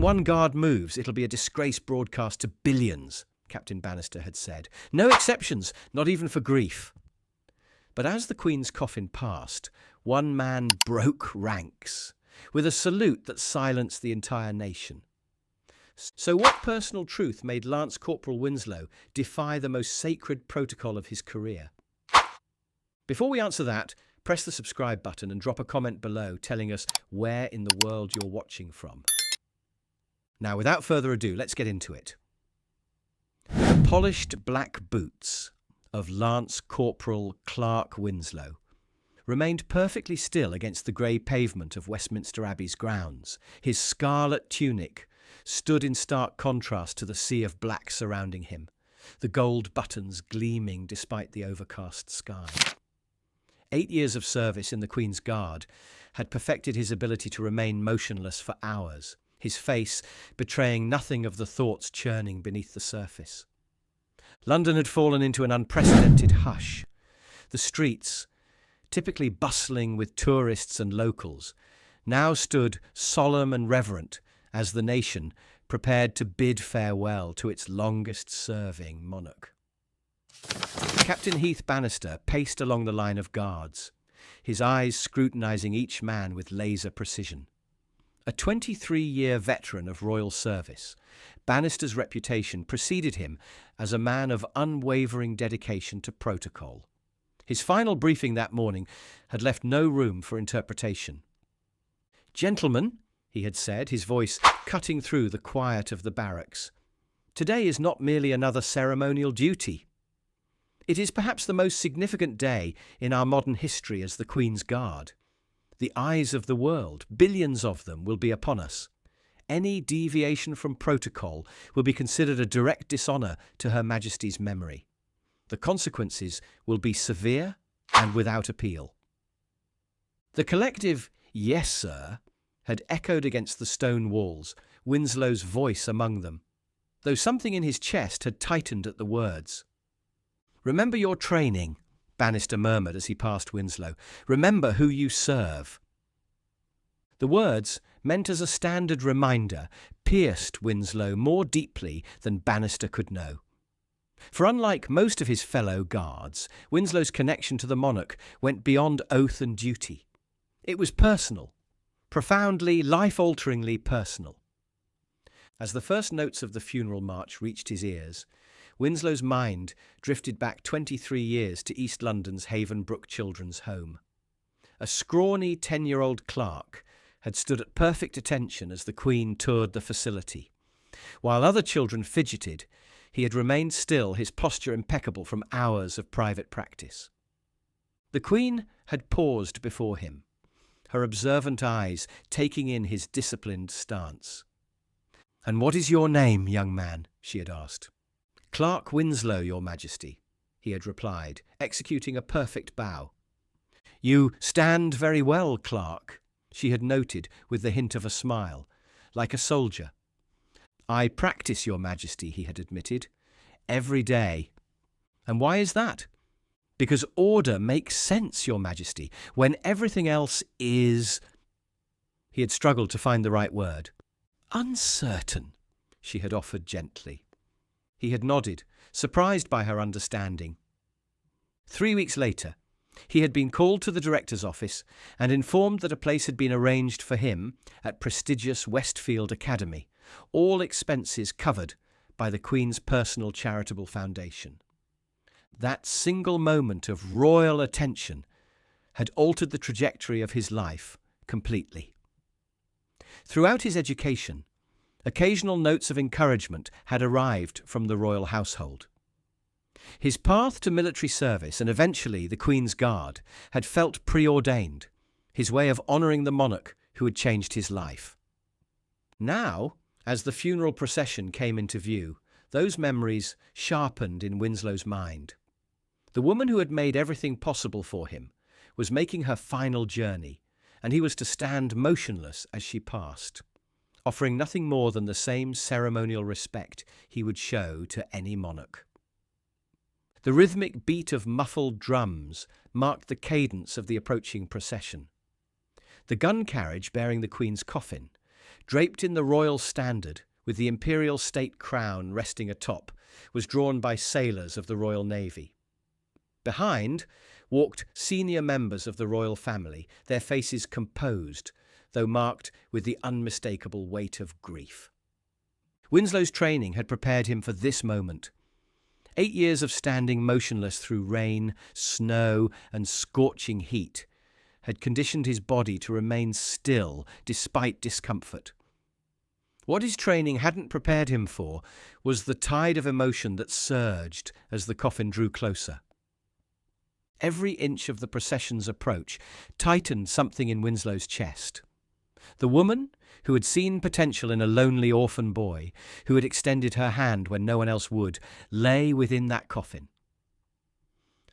one guard moves, it'll be a disgrace broadcast to billions, Captain Bannister had said. No exceptions, not even for grief. But as the Queen's coffin passed, one man broke ranks, with a salute that silenced the entire nation. So what personal truth made Lance Corporal Winslow defy the most sacred protocol of his career? Before we answer that, press the subscribe button and drop a comment below telling us where in the world you're watching from. Now, without further ado, let's get into it. The polished black boots of Lance Corporal Clark Winslow remained perfectly still against the grey pavement of Westminster Abbey's grounds. His scarlet tunic stood in stark contrast to the sea of black surrounding him, the gold buttons gleaming despite the overcast sky. 8 years of service in the Queen's Guard had perfected his ability to remain motionless for hours, his face betraying nothing of the thoughts churning beneath the surface. London had fallen into an unprecedented hush. The streets, typically bustling with tourists and locals, now stood solemn and reverent as the nation prepared to bid farewell to its longest-serving monarch. Captain Heath Bannister paced along the line of guards, his eyes scrutinising each man with laser precision. A 23-year veteran of royal service, Bannister's reputation preceded him as a man of unwavering dedication to protocol. His final briefing that morning had left no room for interpretation. "Gentlemen," he had said, his voice cutting through the quiet of the barracks, "today is not merely another ceremonial duty. It is perhaps the most significant day in our modern history as the Queen's Guard. The eyes of the world, billions of them, will be upon us. Any deviation from protocol will be considered a direct dishonour to Her Majesty's memory. The consequences will be severe and without appeal." The collective "Yes, sir" had echoed against the stone walls, Winslow's voice among them, though something in his chest had tightened at the words. "Remember your training," Bannister murmured as he passed Winslow. "Remember who you serve." The words, meant as a standard reminder, pierced Winslow more deeply than Bannister could know. For unlike most of his fellow guards, Winslow's connection to the monarch went beyond oath and duty. It was personal, profoundly, life-alteringly personal. As the first notes of the funeral march reached his ears, Winslow's mind drifted back 23 years to East London's Havenbrook Children's Home. A scrawny 10-year-old clerk had stood at perfect attention as the Queen toured the facility. While other children fidgeted, he had remained still, his posture impeccable from hours of private practice. The Queen had paused before him, her observant eyes taking in his disciplined stance. "And what is your name, young man?" she had asked. "Clark Winslow, Your Majesty," he had replied, executing a perfect bow. "You stand very well, Clark," she had noted with the hint of a smile, "like a soldier." "I practice, Your Majesty," he had admitted, "every day." "And why is that?" "Because order makes sense, Your Majesty, when everything else is—" He had struggled to find the right word. "Uncertain," she had offered gently. He had nodded, surprised by her understanding. 3 weeks later, he had been called to the director's office and informed that a place had been arranged for him at prestigious Westfield Academy, all expenses covered by the Queen's personal charitable foundation. That single moment of royal attention had altered the trajectory of his life completely. Throughout his education, occasional notes of encouragement had arrived from the royal household. His path to military service and eventually the Queen's Guard had felt preordained, his way of honouring the monarch who had changed his life. Now, as the funeral procession came into view, those memories sharpened in Winslow's mind. The woman who had made everything possible for him was making her final journey, and he was to stand motionless as she passed, offering nothing more than the same ceremonial respect he would show to any monarch. The rhythmic beat of muffled drums marked the cadence of the approaching procession. The gun carriage bearing the Queen's coffin draped in the royal standard, with the imperial state crown resting atop, was drawn by sailors of the Royal Navy. Behind walked senior members of the royal family, their faces composed, though marked with the unmistakable weight of grief. Winslow's training had prepared him for this moment. 8 years of standing motionless through rain, snow, and scorching heat had conditioned his body to remain still despite discomfort. What his training hadn't prepared him for was the tide of emotion that surged as the coffin drew closer. Every inch of the procession's approach tightened something in Winslow's chest. The woman, who had seen potential in a lonely orphan boy, who had extended her hand when no one else would, lay within that coffin.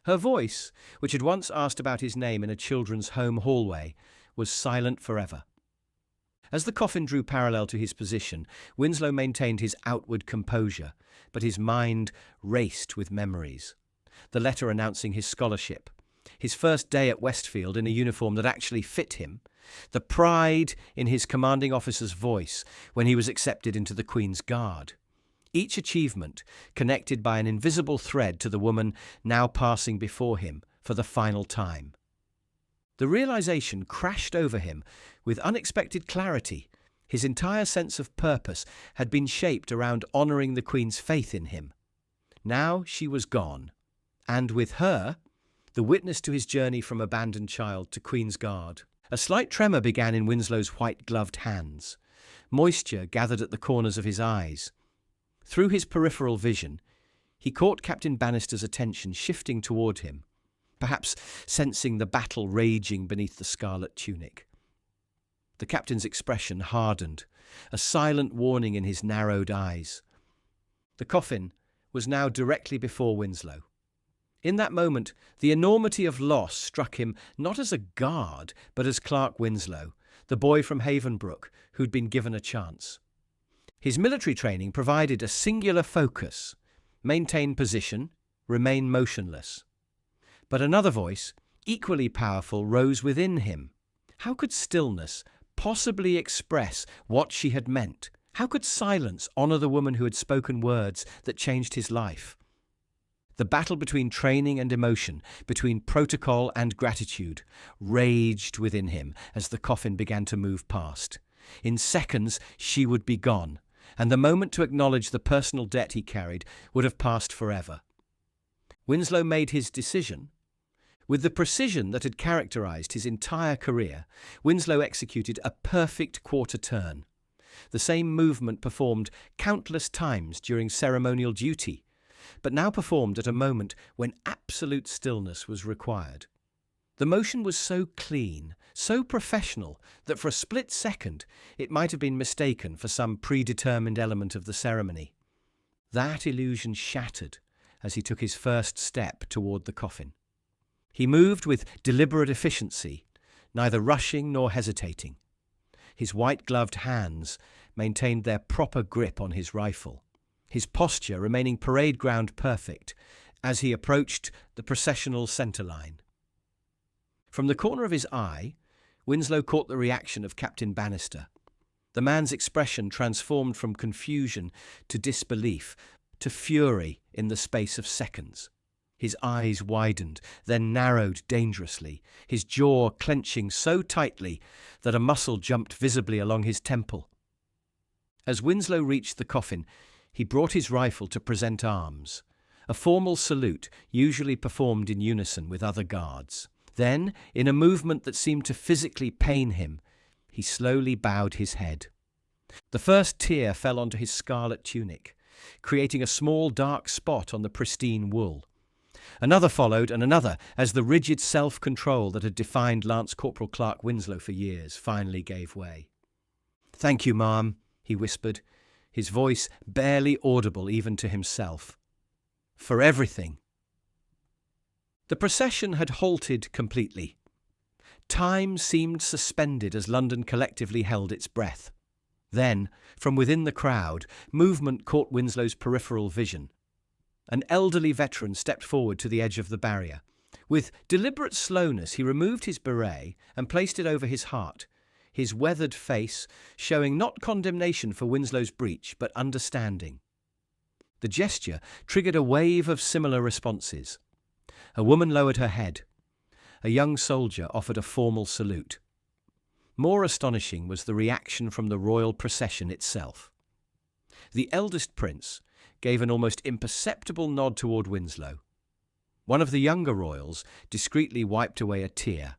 Her voice, which had once asked about his name in a children's home hallway, was silent forever. As the coffin drew parallel to his position, Winslow maintained his outward composure, but his mind raced with memories. The letter announcing his scholarship, his first day at Westfield in a uniform that actually fit him, the pride in his commanding officer's voice when he was accepted into the Queen's Guard. Each achievement connected by an invisible thread to the woman now passing before him for the final time. The realization crashed over him with unexpected clarity. His entire sense of purpose had been shaped around honoring the Queen's faith in him. Now she was gone, and with her, the witness to his journey from abandoned child to Queen's Guard. A slight tremor began in Winslow's white-gloved hands. Moisture gathered at the corners of his eyes. Through his peripheral vision, he caught Captain Bannister's attention shifting toward him, perhaps sensing the battle raging beneath the scarlet tunic. The captain's expression hardened, a silent warning in his narrowed eyes. The coffin was now directly before Winslow. In that moment, the enormity of loss struck him not as a guard, but as Clark Winslow, the boy from Havenbrook who'd been given a chance. His military training provided a singular focus: maintain position, remain motionless. But another voice, equally powerful, rose within him. How could stillness possibly express what she had meant? How could silence honor the woman who had spoken words that changed his life? The battle between training and emotion, between protocol and gratitude, raged within him as the coffin began to move past. In seconds, she would be gone, and the moment to acknowledge the personal debt he carried would have passed forever. Winslow made his decision. With the precision that had characterized his entire career, Winslow executed a perfect quarter turn. The same movement performed countless times during ceremonial duty, but now performed at a moment when absolute stillness was required. The motion was so clean, so professional, that for a split second it might have been mistaken for some predetermined element of the ceremony. That illusion shattered as he took his first step toward the coffin. He moved with deliberate efficiency, neither rushing nor hesitating. His white-gloved hands maintained their proper grip on his rifle, his posture remaining parade ground perfect as he approached the processional centerline. From the corner of his eye, Winslow caught the reaction of Captain Bannister. The man's expression transformed from confusion to disbelief to fury in the space of seconds. His eyes widened, then narrowed dangerously, his jaw clenching so tightly that a muscle jumped visibly along his temple. As Winslow reached the coffin, he brought his rifle to present arms, a formal salute usually performed in unison with other guards. Then, in a movement that seemed to physically pain him, he slowly bowed his head. The first tear fell onto his scarlet tunic, creating a small dark spot on the pristine wool. Another followed, and another, as the rigid self-control that had defined Lance Corporal Clark Winslow for years finally gave way. "Thank you, ma'am," he whispered, his voice barely audible even to himself. "For everything." The procession had halted completely. Time seemed suspended as London collectively held its breath. Then, from within the crowd, movement caught Winslow's peripheral vision. An elderly veteran stepped forward to the edge of the barrier. With deliberate slowness, he removed his beret and placed it over his heart, his weathered face showing not condemnation for Winslow's breach, but understanding. The gesture triggered a wave of similar responses. A woman lowered her head. A young soldier offered a formal salute. More astonishing was the reaction from the royal procession itself. The eldest prince gave an almost imperceptible nod toward Winslow. One of the younger royals discreetly wiped away a tear.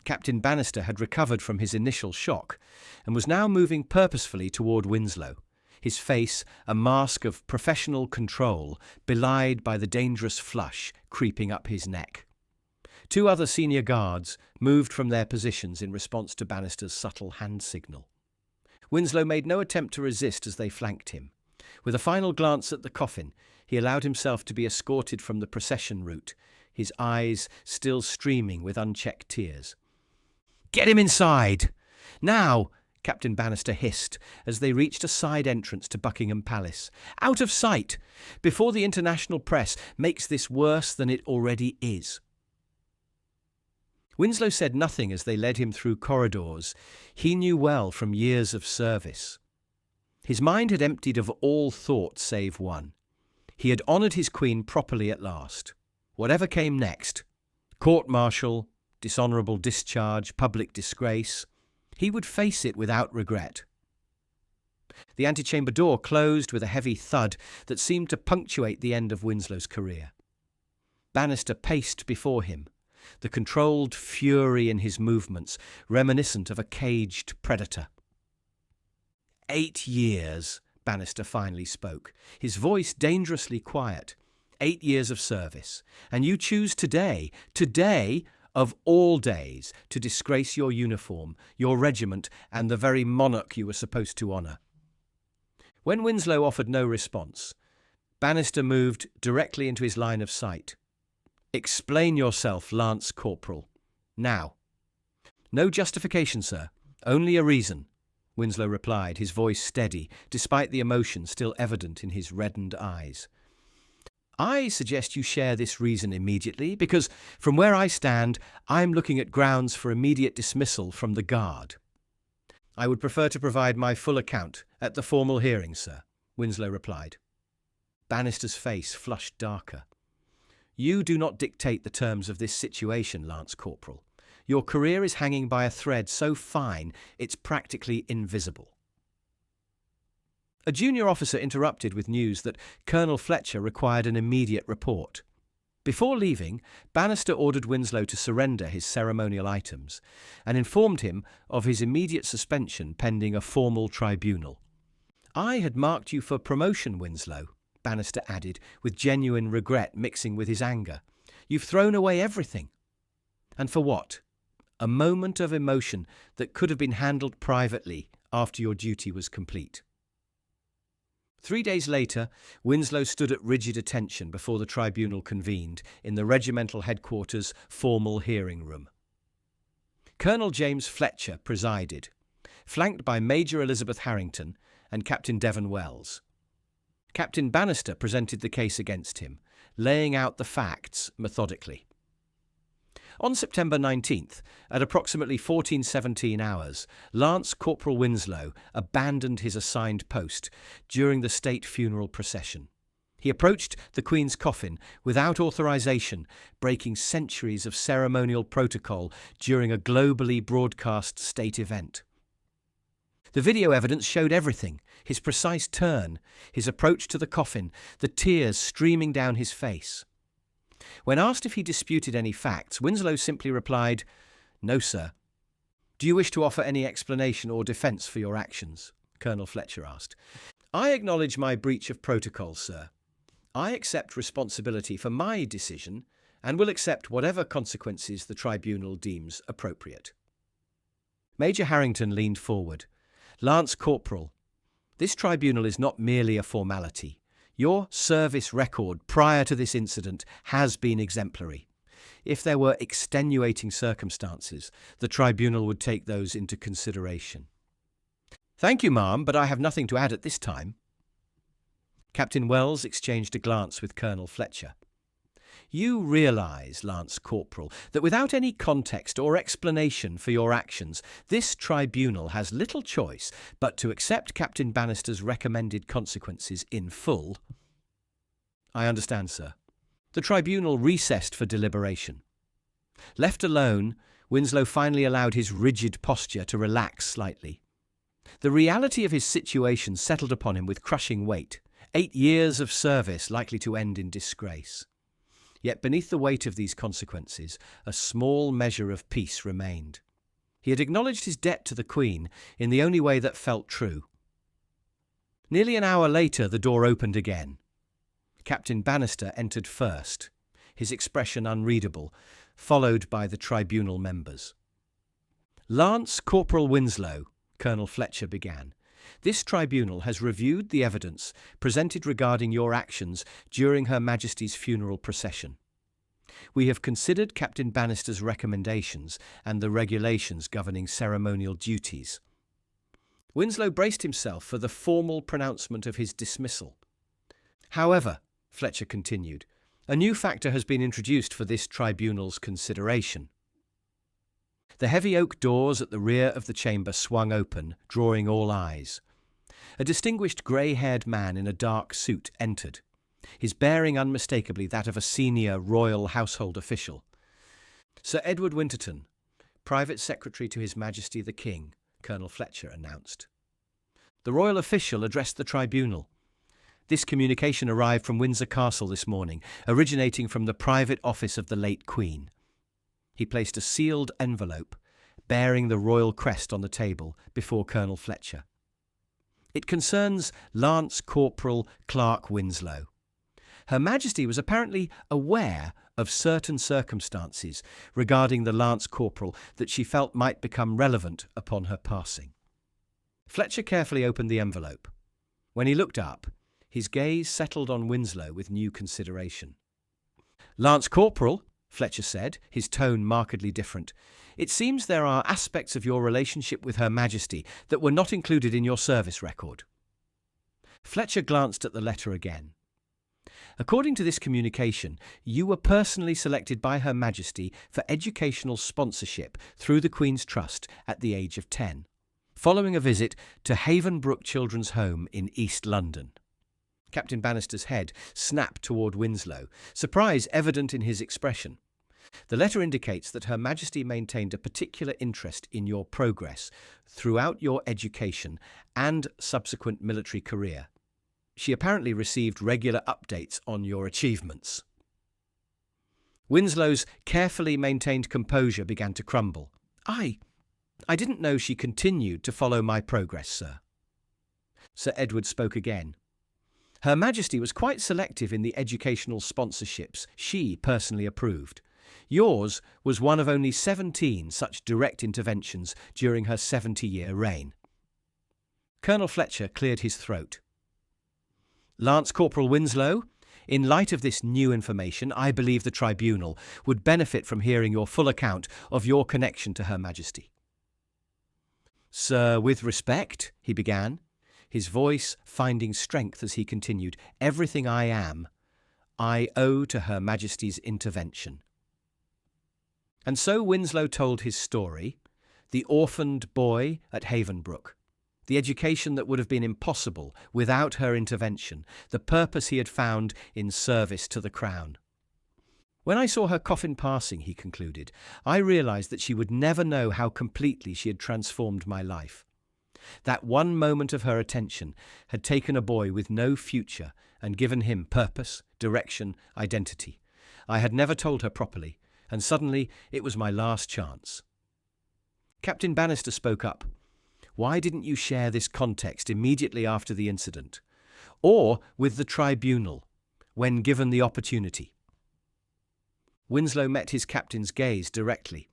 Captain Bannister had recovered from his initial shock and was now moving purposefully toward Winslow, his face a mask of professional control belied by the dangerous flush creeping up his neck. Two other senior guards moved from their positions in response to Bannister's subtle hand signal. Winslow made no attempt to resist as they flanked him. With a final glance at the coffin, he allowed himself to be escorted from the procession route, his eyes still streaming with unchecked tears. "Get him inside! Now!" Captain Bannister hissed as they reached a side entrance to Buckingham Palace. "Out of sight, before the international press makes this worse than it already is." Winslow said nothing as they led him through corridors he knew well from years of service. His mind had emptied of all thought save one. He had honoured his queen properly at last. Whatever came next, court-martial, dishonourable discharge, public disgrace, he would face it without regret. The antechamber door closed with a heavy thud that seemed to punctuate the end of Winslow's career. Bannister paced before him, the controlled fury in his movements reminiscent of a caged predator. 8 years, Bannister finally spoke, his voice dangerously quiet. 8 years of service, and you choose today, of all days, to disgrace your uniform, your regiment, and the very monarch you were supposed to honour. When Winslow offered no response, Bannister moved directly into his line of sight. "Explain yourself, Lance Corporal. Now." "No justification, sir. Only a reason," Winslow replied, his voice steady, despite the emotion still evident in his reddened eyes. "I suggest you share this reason immediately, because, from where I stand, I'm looking at grounds for immediate dismissal from the Guard." "I would prefer to provide my full account at the formal hearing, sir," Winslow replied. Bannister's face flushed darker. "You do not dictate the terms of this situation, Lance Corporal. Your career is hanging by a thread so fine it's practically invisible." A junior officer interrupted with news that Colonel Fletcher required an immediate report. Before leaving, Bannister ordered Winslow to surrender his ceremonial items and informed him of his immediate suspension pending a formal tribunal. "I had marked you for promotion, Winslow," Bannister added, with genuine regret mixing with his anger. "You've thrown away everything. And for what? A moment of emotion that could have been handled privately after your duty was complete." 3 days later, Winslow stood at rigid attention before the tribunal convened in the regimental headquarters' formal hearing room. Colonel James Fletcher presided, flanked by Major Elizabeth Harrington and Captain Devon Wells. Captain Bannister presented the case against him, laying out the facts methodically. On September 19th, at approximately 14:17 hours, Lance Corporal Winslow abandoned his assigned post during the state funeral procession. He approached the Queen's coffin without authorization, breaking centuries of ceremonial protocol during a globally broadcast state event. The video evidence showed everything: his precise turn, his approach to the coffin, the tears streaming down his face. When asked if he disputed any facts, Winslow simply replied, "No, sir." "Do you wish to offer any explanation or defence for your actions?" Colonel Fletcher asked. "I acknowledge my breach of protocol, sir. I accept responsibility for my decision and will accept whatever consequences the tribunal deems appropriate." Major Harrington leaned forward. "Lance Corporal, this tribunal is not merely a formality. Your service record prior to this incident has been exemplary. If there were extenuating circumstances, the tribunal would take those into consideration." "Thank you, ma'am, but I have nothing to add at this time." Captain Wells exchanged a glance with Colonel Fletcher. You realise, Lance Corporal, that without any context or explanation for your actions, this tribunal has little choice but to accept Captain Bannister's recommended consequences in full. I understand, sir. The tribunal recessed for deliberation. Left alone, Winslow finally allowed his rigid posture to relax slightly. The reality of his situation settled upon him with crushing weight. 8 years of service likely to end in disgrace. Yet beneath the weight of these consequences, a small measure of peace remained. He had acknowledged his debt to the Queen in the only way that felt true. Nearly an hour later, the door opened again. Captain Bannister entered first, his expression unreadable, followed by the tribunal members. Lance Corporal Winslow, Colonel Fletcher began. This tribunal has reviewed the evidence presented regarding your actions during Her Majesty's funeral procession. We have considered Captain Bannister's recommendations and the regulations governing ceremonial duties. Winslow braced himself for the formal pronouncement of his dismissal. However, Fletcher continued, a new factor has been introduced for this tribunal's consideration. The heavy oak doors at the rear of the chamber swung open, drawing all eyes. A distinguished grey-haired man in a dark suit entered, his bearing unmistakably that of a senior royal household official. Sir Edward Winterton, Private Secretary to His Majesty the King, Colonel Fletcher announced. The royal official addressed the tribunal. This communication arrived from Windsor Castle this morning, originating from the private office of the late Queen. He placed a sealed envelope, bearing the royal crest on the table, before Colonel Fletcher. It concerns Lance Corporal Clark Winslow. Her Majesty was apparently aware of certain circumstances regarding the Lance Corporal that she felt might become relevant upon her passing. Fletcher carefully opened the envelope. When he looked up, his gaze settled on Winslow with new consideration. Lance Corporal, Fletcher said, his tone markedly different, it seems there are aspects of your relationship with Her Majesty that were not included in your service record. Fletcher glanced at the letter again. According to this communication, you were personally selected by Her Majesty for educational sponsorship through the Queen's Trust at the age of 10, following a visit to Havenbrook Children's Home in East London. Captain Bannister's head snapped toward Winslow, surprise evident in his expression. The letter indicates that Her Majesty maintained a particular interest in your progress throughout your education and subsequent military career. She apparently received regular updates on your achievements. Winslow's carefully maintained composure began to crumble. I didn't know she continued to follow my progress, sir. Sir Edward spoke again. Her Majesty was quite selective in the educational sponsorships she personally approved. Yours was one of only 17 such direct interventions during her 70-year reign. Colonel Fletcher cleared his throat. Lance Corporal Winslow, in light of this new information, I believe the tribunal would benefit from hearing your full account of your connection to Her Majesty. Sir, with respect, he began, his voice finding strength as he continued, everything I am, I owe to Her Majesty's intervention. And so Winslow told his story, the orphaned boy at Havenbrook, the education that would have been impossible without her intervention, the purpose he had found in service to the Crown. When I saw her coffin passing, he concluded, I realised that she would never know how completely she had transformed my life. That one moment of her attention had taken a boy with no future and given him purpose, direction, identity. I had never told her properly, and suddenly it was my last chance. Captain Bannister spoke up. Why didn't you share this context immediately after the incident, or with the tribunal, when given the opportunity? Winslow met his captain's gaze directly.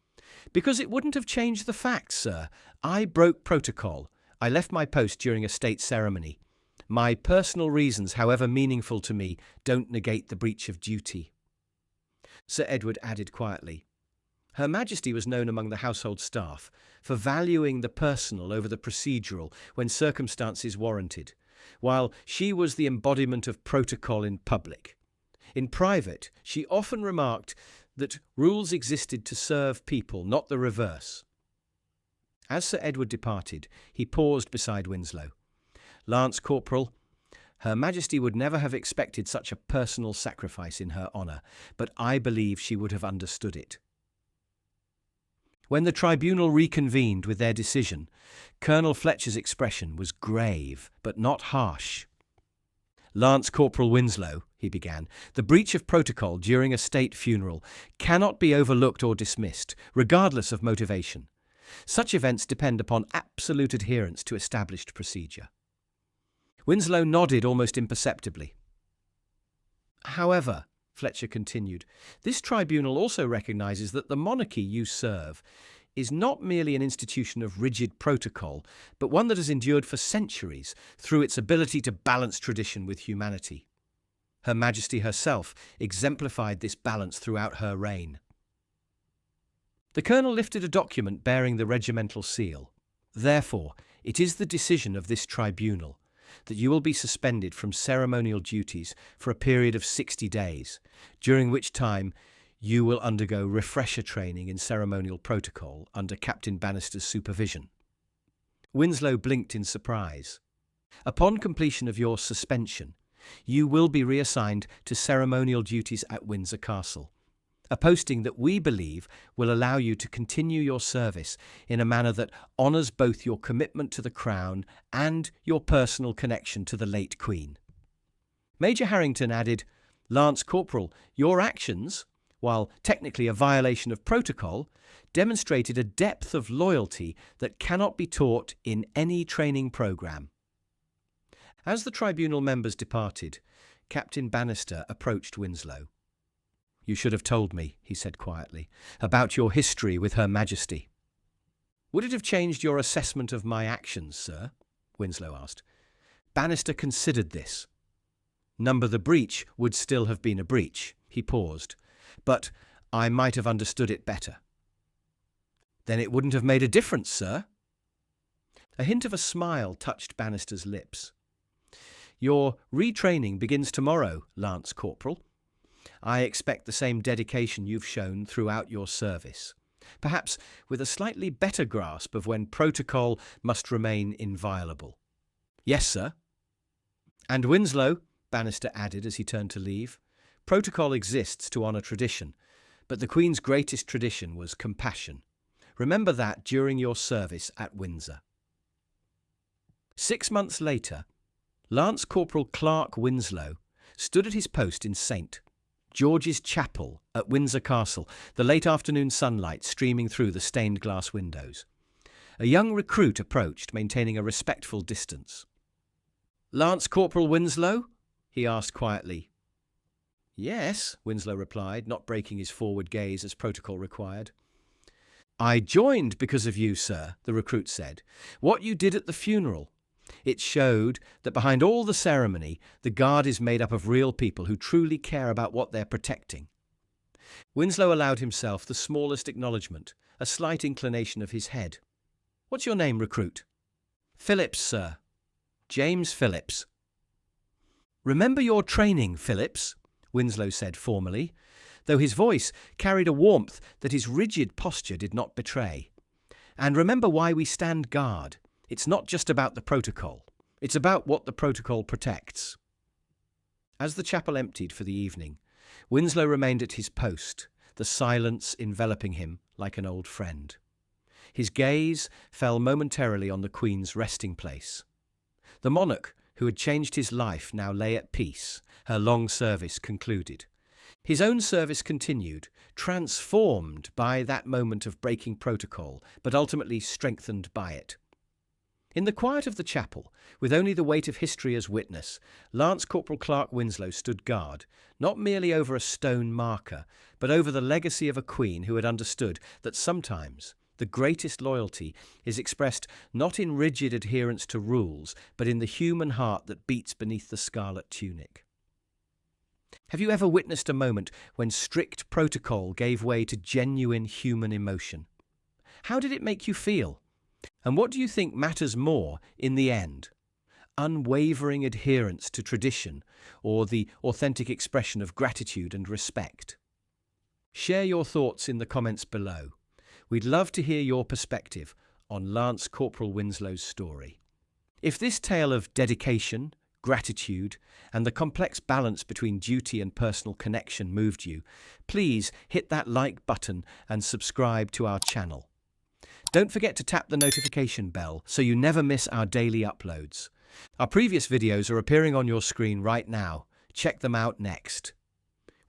Because it wouldn't have changed the facts, sir. I broke protocol. I left my post during a state ceremony. My personal reasons, however meaningful to me, don't negate the breach of duty. Sir Edward added quietly, Her Majesty was known among the household staff for valuing the personal over the procedural when circumstances warranted, while she was the embodiment of protocol in public. In private, she often remarked that rules existed to serve people, not the reverse. As Sir Edward departed, he paused beside Winslow. "Lance Corporal, Her Majesty would never have expected such a personal sacrifice in her honour, but I believe she would have understood it." When the tribunal reconvened with their decision, Colonel Fletcher's expression was grave, but not harsh. "Lance Corporal Winslow," he began, "the breach of protocol during a state funeral cannot be overlooked or dismissed, regardless of motivation. Such events depend upon absolute adherence to established procedure." Winslow nodded almost imperceptibly. "However," Fletcher continued, "this tribunal also recognises that the monarchy you serve is not merely an institution of rigid protocol, but one that has endured for centuries through its ability to balance tradition with humanity. Her Majesty herself exemplified this balance throughout her reign." The colonel lifted a document bearing the regimental seal. "Therefore, it is the decision of this tribunal that you will be suspended from ceremonial duties for a period of 60 days, during which time you will undergo refresher training in ceremonial protocol under Captain Bannister's supervision." Winslow blinked in surprise. "Upon completion of your suspension, you will be reassigned to ceremonial duties at Windsor Castle, a posting that we believe will allow you to continue your service in a manner that honours both your commitment to the Crown and your personal connection to the late Queen." Major Harrington added, "Lance Corporal, your actions, while technically a violation of protocol, demonstrated a depth of loyalty that cannot be taught in any training programme." As the tribunal members departed, Captain Bannister approached Winslow. "You should have told me," he said quietly, "about your history with Her Majesty." "Would it have changed your assessment of my actions, sir?" Winslow asked. Bannister considered this. "Number the breach would still have been a breach." He paused. "But I might have understood it better." "Then it wouldn't have made a difference, sir." A hint of a smile touched Bannister's lips. "Your retraining begins tomorrow, Lance Corporal. I expect the same dedication you've shown throughout your service, perhaps with a slightly better grasp of when protocol must remain inviolable." "Yes, sir." "And Winslow," Bannister added as he turned to leave, "protocol exists to honour tradition, but the Queen's greatest tradition was compassion. Remember that during your service at Windsor." 6 months later, Lance Corporal Clark Winslow stood at his post in St. George's Chapel at Windsor Castle, the late afternoon sunlight streaming through the stained glass windows. A young recruit approached, maintaining a respectful distance. "Lance Corporal Winslow?" he asked quietly. "Yes," Winslow replied, not breaking his forward gaze as protocol required. "I joined because of you, sir," the recruit said. "What you did at the funeral. It showed that behind all the ceremony, the Guard is made up of real people who truly care about what they're protecting." Winslow allowed himself the smallest acknowledgement, a slight inclination of his head. "What's your name, recruit?" "Phillips, sir. James Phillips." "Remember your training, Phillips," Winslow said formally, though his voice carried a warmth that his rigid posture did not betray. "And remember why we stand guard. It's not just about the protocol. It's about what the protocol protects." As the chapel emptied for the evening, Winslow remained at his post, the silence enveloping him like an old friend. His gaze fell momentarily on the Queen's resting place. The monarch who had changed his life now lay at peace, her long service concluded. His own service continued, transformed by that moment of breaking protocol, but ultimately strengthened by it. In the quiet of the chapel, with only the weight of history as witness, Lance Corporal Clark Winslow stood guard, not merely over a stone marker, but over the legacy of a queen who had understood that sometimes the greatest loyalty is expressed not in rigid adherence to rules, but in the human heart that beats beneath the scarlet tunic. Have you ever witnessed a moment when strict protocol gave way to genuine human emotion? How did it make you feel? And what do you think matters more in the end? unwavering adherence to tradition or the authentic expression of gratitude and respect? Share your thoughts in the comments below. We'd love to hear your perspective on Lance Corporal Winslow's story. If this tale of dedication, gratitude, and the complex balance between duty and personal connection moved you, please hit that like button and subscribe to our channel. Don't forget to tap the notification bell so you never miss our daily uploads. Our previous videos are appearing on your screen right now. Check them out next.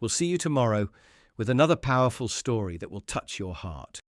We'll see you tomorrow with another powerful story that will touch your heart.